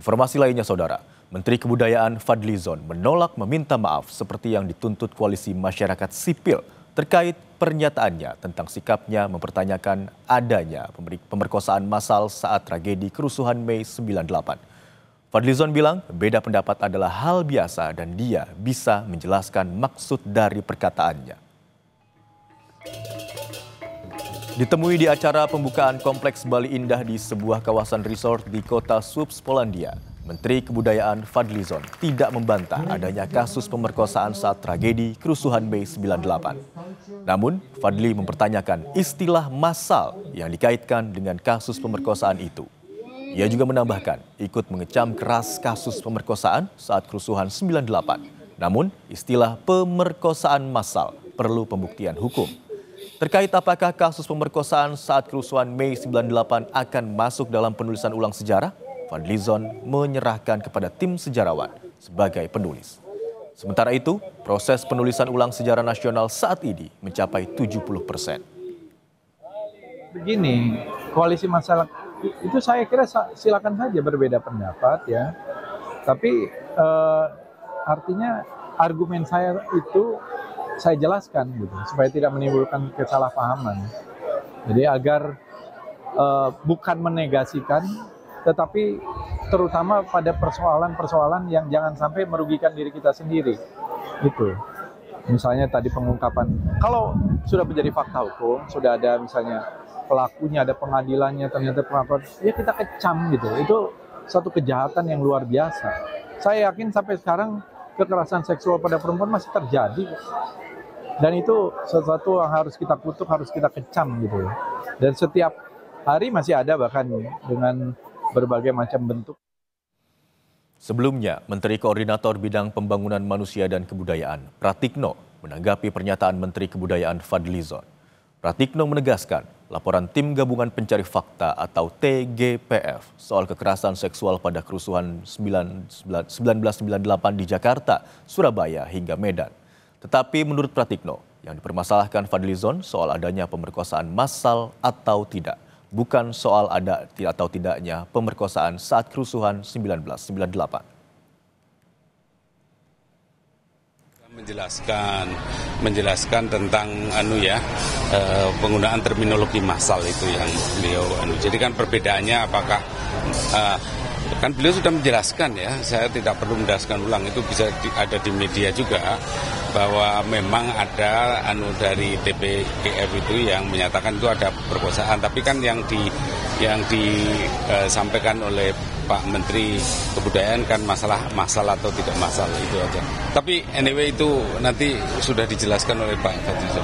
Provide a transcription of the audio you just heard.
Informasi lainnya, Saudara, Menteri Kebudayaan Fadlizon menolak meminta maaf seperti yang dituntut Koalisi Masyarakat Sipil terkait pernyataannya tentang sikapnya mempertanyakan adanya pemerkosaan massal saat tragedi kerusuhan Mei 98. Fadlizon bilang beda pendapat adalah hal biasa dan dia bisa menjelaskan maksud dari perkataannya. Ditemui di acara pembukaan Kompleks Bali Indah di sebuah kawasan resort di kota Słupsk, Polandia, Menteri Kebudayaan Fadlizon tidak membantah adanya kasus pemerkosaan saat tragedi kerusuhan Mei 98. Namun, Fadli mempertanyakan istilah massal yang dikaitkan dengan kasus pemerkosaan itu. Ia juga menambahkan ikut mengecam keras kasus pemerkosaan saat kerusuhan 98. Namun, istilah pemerkosaan massal perlu pembuktian hukum. Terkait apakah kasus pemerkosaan saat kerusuhan Mei 98 akan masuk dalam penulisan ulang sejarah, Fadlizon menyerahkan kepada tim sejarawan sebagai penulis. Sementara itu, proses penulisan ulang sejarah nasional saat ini mencapai 70%. Begini, koalisi masyarakat itu saya kira silakan saja berbeda pendapat ya. Tapi artinya argumen saya itu saya jelaskan gitu supaya tidak menimbulkan kesalahpahaman. Jadi agar bukan menegasikan, tetapi terutama pada persoalan-persoalan yang jangan sampai merugikan diri kita sendiri. Itu. Misalnya tadi pengungkapan. Kalau sudah menjadi fakta hukum, sudah ada misalnya pelakunya, ada pengadilannya, ternyata pengungkapan, ya kita kecam gitu. Itu satu kejahatan yang luar biasa. Saya yakin sampai sekarang kekerasan seksual pada perempuan masih terjadi. Dan itu sesuatu yang harus kita kutuk, harus kita kecam gitu. Dan setiap hari masih ada bahkan dengan berbagai macam bentuk. Sebelumnya, Menteri Koordinator Bidang Pembangunan Manusia dan Kebudayaan, Pratikno, menanggapi pernyataan Menteri Kebudayaan Fadlizon. Pratikno menegaskan laporan Tim Gabungan Pencari Fakta atau TGPF soal kekerasan seksual pada kerusuhan 1998 di Jakarta, Surabaya hingga Medan. Tetapi menurut Pratikno, yang dipermasalahkan Fadlizon soal adanya pemerkosaan massal atau tidak, bukan soal ada atau tidaknya pemerkosaan saat kerusuhan 1998. Menjelaskan tentang penggunaan terminologi massal itu yang beliau Jadi kan perbedaannya apakah kan beliau sudah menjelaskan ya, saya tidak perlu menjelaskan ulang, itu bisa ada di media juga bahwa memang ada dari TPGF itu yang menyatakan itu ada perkosaan, tapi kan yang disampaikan oleh Pak Menteri Kebudayaan kan masalah massal atau tidak massal itu aja. Tapi anyway itu nanti sudah dijelaskan oleh Pak Fadlizon.